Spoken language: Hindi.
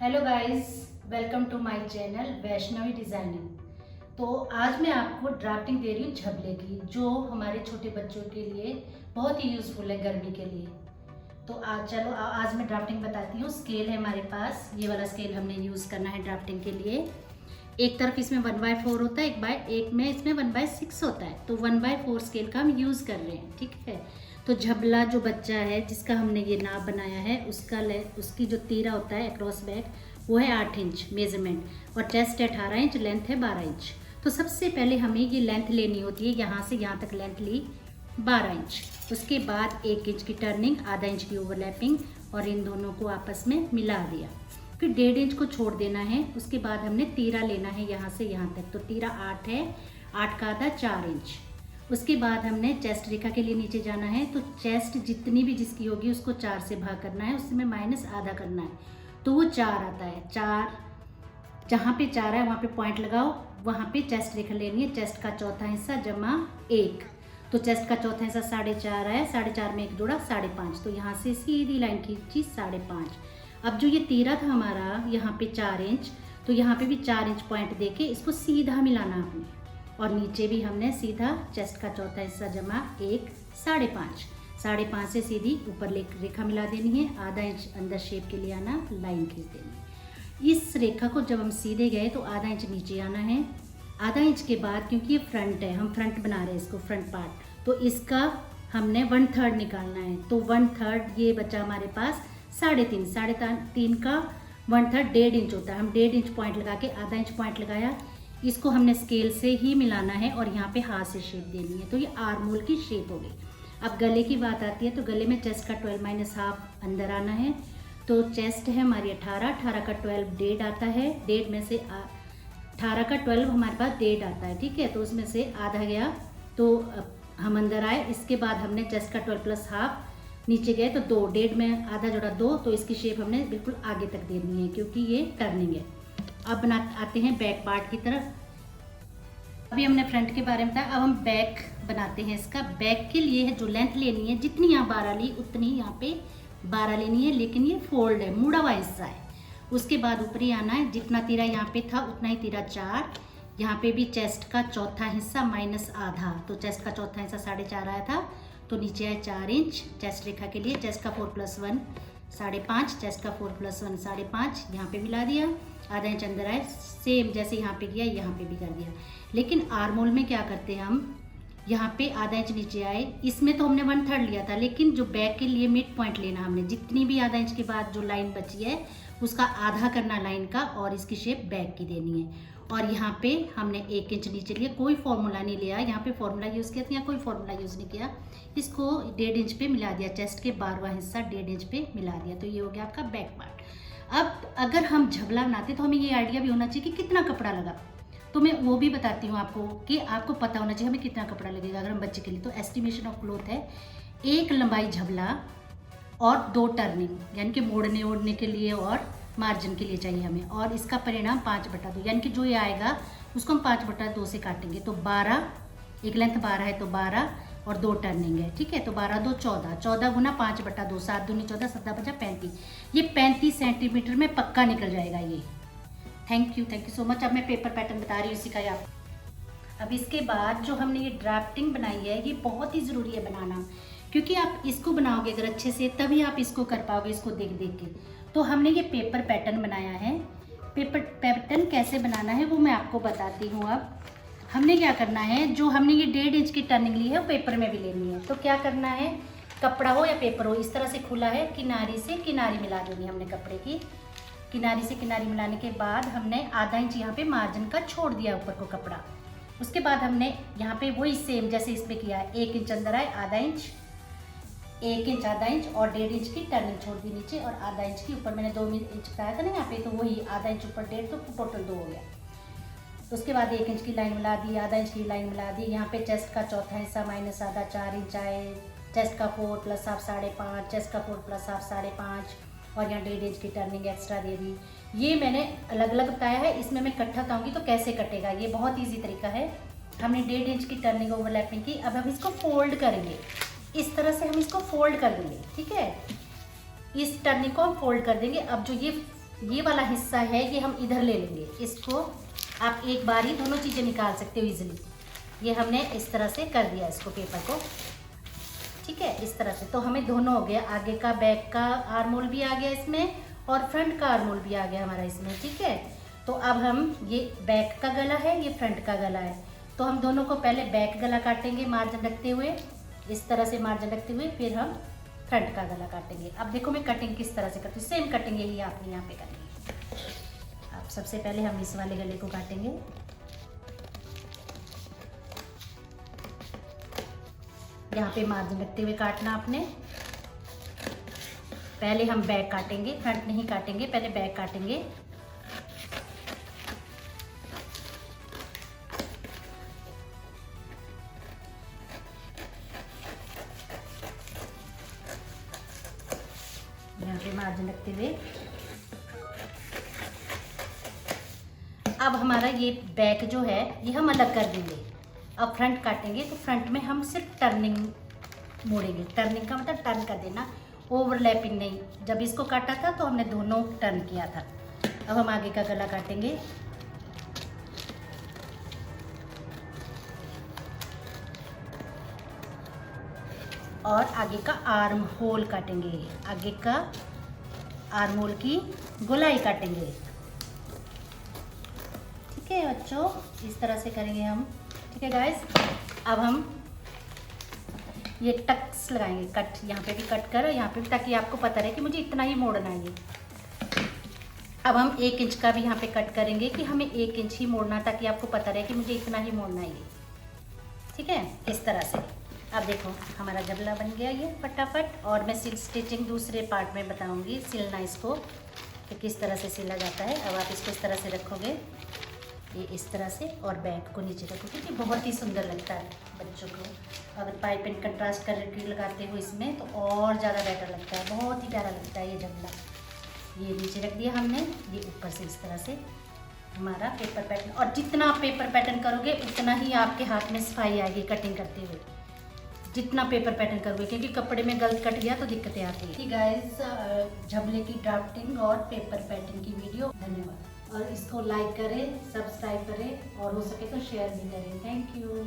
Hello guys, welcome to my channel Vaishnavi designing. तो आज मैं आपको ड्राफ्टिंग दे रही हूँ झबले की, जो हमारे छोटे बच्चों के लिए बहुत ही यूज़फुल है गर्मी के लिए। तो आज मैं ड्राफ्टिंग बताती हूँ। स्केल है हमारे पास, ये वाला स्केल हमने यूज़ करना है ड्राफ्टिंग के लिए। एक तरफ इसमें 1/4 होता है, एक में इसमें 1/6 होता है। तो 1/4 स्केल का हम यूज़ कर रहे हैं, ठीक है। तो झबला जो बच्चा है जिसका हमने ये नाप बनाया है, उसकी जो तीरा होता है अक्रॉस बैक, वो है 8 इंच मेजरमेंट, और चेस्ट है 18 इंच, लेंथ है 12 इंच। तो सबसे पहले हमें ये लेंथ लेनी होती है, यहाँ से यहाँ तक लेंथ ली 12 इंच। उसके बाद 1 इंच की टर्निंग, आधा इंच की ओवरलैपिंग, और इन दोनों को आपस में मिला दिया। फिर 1.5 इंच को छोड़ देना है। उसके बाद हमने तीरा लेना है यहाँ से यहाँ तक। तो तीरा 8 है, 8 का आधा 4 इंच। उसके बाद हमने चेस्ट रेखा के लिए नीचे जाना है। तो चेस्ट जितनी भी जिसकी होगी उसको 4 से भाग करना है, उसमें माइनस आधा करना है, तो वो 4 आता है। 4 जहाँ पे 4 है वहाँ पे पॉइंट लगाओ, वहाँ पे चेस्ट रेखा लेनी है। चेस्ट का चौथा हिस्सा जमा 1, तो चेस्ट का चौथा हिस्सा 4.5 है। 4.5 में 1 जोड़ा 5.5, तो यहाँ से सीधी लाइन खींची 5.5। अब जो ये तीरा था हमारा यहाँ पे 4 इंच, तो यहाँ पे भी 4 इंच पॉइंट देके इसको सीधा मिलाना आपने, और नीचे भी हमने सीधा चेस्ट का चौथा हिस्सा जमा 1, 5.5। 5.5 से सीधी ऊपर रेखा मिला देनी है। आधा इंच अंदर शेप के लिए आना, लाइन खींच देनी है। इस रेखा को जब हम सीधे गए तो आधा इंच नीचे आना है। आधा इंच के बाद, क्योंकि ये फ्रंट है, हम फ्रंट बना रहे हैं इसको, फ्रंट पार्ट, तो इसका हमने 1/3 निकालना है। तो 1/3 ये बचा हमारे पास 3.5 का 1/3 1.5 इंच होता है। हम 1.5 इंच पॉइंट लगा के आधा इंच पॉइंट लगाया, इसको हमने स्केल से ही मिलाना है और यहाँ पे हाथ से शेप देनी है। तो ये आर्म होल की शेप हो गई। अब गले की बात आती है, तो गले में चेस्ट का 12 माइनस हाफ अंदर आना है। तो चेस्ट है हमारी 18 का 12 1.5 आता है। 1.5 में से 18 का 12 हमारे पास 1.5 आता है, ठीक है। तो उसमें से आधा गया, तो हम अंदर आए। इसके बाद हमने चेस्ट का 12 प्लस हाफ नीचे गए, तो 2, 1.5 में आधा जोड़ा 2, तो इसकी शेप हमने बिल्कुल आगे तक देनी है क्योंकि ये टर्निंग है। अब आते हैं बैक पार्ट की तरफ। अभी हमने फ्रंट के बारे में बताया, अब हम बैक बनाते हैं। इसका बैक के लिए जो लेंथ लेनी है, जितनी यहाँ 12 ली उतनी यहाँ पे 12 लेनी है, लेकिन ये फोल्ड है, मुड़ा हुआ हिस्सा है। उसके बाद ऊपरी आना है, जितना तीरा यहाँ पे था उतना ही तीरा 4। यहाँ पे भी चेस्ट का चौथा हिस्सा माइनस आधा, तो चेस्ट का चौथा हिस्सा 4.5 आया था, तो नीचे है 4 इंच चेस्ट रेखा के लिए। चेस्ट का 4 + 1 5.5, चेस्ट का 4 + 1 5.5, यहाँ पे मिला दिया। आधा इंच अंदर आए, सेम जैसे यहाँ पे किया यहाँ पे भी कर दिया। लेकिन आर्मोल में क्या करते हैं हम, यहाँ पे आधा इंच नीचे आए। इसमें तो हमने 1/3 लिया था, लेकिन जो बैक के लिए मिड पॉइंट लेना हमने, जितनी भी आधा इंच के बाद जो लाइन बची है उसका आधा करना लाइन का, और इसकी शेप बैक की देनी है। और यहाँ पे हमने 1 इंच नीचे लिया, कोई फॉर्मूला नहीं लिया, यहाँ पे फॉर्मूला यूज़ किया था, यहाँ कोई फॉर्मूला यूज़ नहीं किया। इसको 1.5 इंच पे मिला दिया, चेस्ट के 12वां हिस्सा 1.5 इंच पे मिला दिया। तो ये हो गया आपका बैक पार्ट। अब अगर हम झबला बनाते तो हमें ये आइडिया भी होना चाहिए कि कितना कपड़ा लगा। तो मैं वो भी बताती हूँ आपको कि आपको पता होना चाहिए हमें कितना कपड़ा लगेगा अगर हम बच्चे के लिए। तो एस्टिमेशन ऑफ क्लोथ है 1 लंबाई झबला और 2 टर्निंग, यानी कि मोड़ने ओढ़ने के लिए और मार्जिन के लिए चाहिए हमें। और इसका परिणाम 5/2, यानी कि जो ये आएगा उसको हम 5/2 से काटेंगे। तो 12, एक लेंथ 12 है तो 12 और 2 टर्निंग है, ठीक है। तो 12 2 14, 14 गुना 5/2, 7 दूनी 14, 7 5 35। ये 35 सेंटीमीटर में पक्का निकल जाएगा ये। Thank you so much. अब मैं पेपर पैटर्न बता रही हूँ इसी का ही आपको। अब इसके बाद जो हमने ये ड्राफ्टिंग बनाई है, ये बहुत ही ज़रूरी है बनाना, क्योंकि आप इसको बनाओगे अगर अच्छे से, तभी आप इसको कर पाओगे, इसको देख देख के। तो हमने ये पेपर पैटर्न बनाया है। पेपर पैटर्न कैसे बनाना है वो मैं आपको बताती हूँ। अब हमने क्या करना है, जो हमने ये 1.5 इंच की टर्निंग ली है वो पेपर में भी लेनी है। तो क्या करना है, कपड़ा हो या पेपर हो, इस तरह से खुला है, किनारी से किनारी मिला देनी है हमने कपड़े की। किनारी से किनारी मिलाने के बाद हमने आधा इंच यहाँ पे मार्जिन का छोड़ दिया ऊपर को कपड़ा। उसके बाद हमने यहाँ पे वही सेम जैसे इसमें किया है, 1 इंच अंदर आए, आधा इंच, 1 इंच, आधा इंच और 1.5 इंच की टर्निंग छोड़ दी नीचे, और आधा इंच की ऊपर मैंने 2 इंच बताया था ना यहाँ पे, तो वही आधा इंच ऊपर 1.5, तो टोटल 2 हो गया। तो उसके बाद 1 इंच की लाइन मिला दी, आधा इंच की लाइन मिला दी। यहाँ पे चेस्ट का चौथा हिस्सा माइनस आधा 4 इंच आए, चेस्ट का 4 + हाफ 5.5, चेस्ट का 4 + हाफ 5.5, और यहाँ 1.5 इंच की टर्निंग एक्स्ट्रा दे दी। ये मैंने अलग अलग बताया है, इसमें मैं इकट्ठा बताऊँगी तो कैसे कटेगा, ये बहुत ईजी तरीका है। हमने 1.5 इंच की टर्निंग ओवरलैपिंग की। अब हम इसको फोल्ड करेंगे, इस तरह से हम इसको फोल्ड कर देंगे, ठीक है। इस टर्निंग को हम फोल्ड कर देंगे। अब जो ये ये वाला हिस्सा है ये हम इधर ले लेंगे। इसको आप एक बार ही दोनों चीज़ें निकाल सकते हो इजीली। ये हमने इस तरह से कर दिया इसको, पेपर को, ठीक है, इस तरह से। तो हमें दोनों हो गया, आगे का बैक का आर्मोल भी आ गया इसमें और फ्रंट का आर्मोल भी आ गया हमारा इसमें, ठीक है। तो अब हम, ये बैक का गला है, ये फ्रंट का गला है, तो हम दोनों को पहले बैक गला काटेंगे मार्जिन रखते हुए, इस तरह से मार्जिन रखते हुए, फिर हम फ्रंट का गला काटेंगे। अब देखो मैं कटिंग किस तरह से करती हूँ, सेम कटिंग यही आपने यहाँ पे करनी है। अब सबसे पहले हम इस वाले गले को काटेंगे, यहाँ पे मार्जिन रखते हुए काटना आपने। पहले हम बैक काटेंगे, फ्रंट नहीं काटेंगे, पहले बैक काटेंगे। यहाँ पे मार्जिन रखते हुए। अब हमारा ये बैक जो है ये हम अलग कर देंगे। अब फ्रंट काटेंगे तो फ्रंट में हम सिर्फ टर्निंग मोड़ेंगे। टर्निंग का मतलब टर्न कर देना, ओवरलैपिंग नहीं। जब इसको काटा था तो हमने दोनों टर्न किया था। अब हम आगे का गला काटेंगे, और आगे का आर्म होल काटेंगे, आगे का आर्म होल की गोलाई काटेंगे, ठीक है बच्चों, इस तरह से करेंगे हम, ठीक है गाइस। अब हम ये टक्स लगाएंगे, कट, यहाँ पे भी कट करो, यहाँ पे भी, ताकि आपको पता रहे कि मुझे इतना ही मोड़ना है ये। अब हम 1 इंच का भी यहाँ पे कट करेंगे कि हमें 1 इंच ही मोड़ना, ताकि आपको पता रहे कि मुझे इतना ही मोड़ना है ये, ठीक है, इस तरह से। अब देखो हमारा जबला बन गया ये फटाफट। और मैं सिल स्टिचिंग दूसरे पार्ट में बताऊंगी, सिलना इसको कि किस तरह से सिला जाता है। अब आप इसको इस तरह से रखोगे, ये इस तरह से, और बैक को नीचे रखोगे, कि बहुत ही सुंदर लगता है बच्चों को। अगर पाइप एंड कंट्रास्ट करके लगाते हो इसमें तो और ज़्यादा बेटर लगता है, बहुत ही प्यारा लगता है ये जबला। ये नीचे रख दिया हमने, ये ऊपर से इस तरह से हमारा पेपर पैटर्न। और जितना आप पेपर पैटर्न करोगे उतना ही आपके हाथ में सफाई आएगी कटिंग करते हुए, जितना पेपर पैटर्न करोगे, क्योंकि कपड़े में गलत कट गया तो दिक्कतें आती है। गाइस, झबले की ड्राफ्टिंग और पेपर पैटर्न की वीडियो, धन्यवाद। और इसको लाइक करें, सब्सक्राइब करें, और हो सके तो शेयर भी करें। Thank you.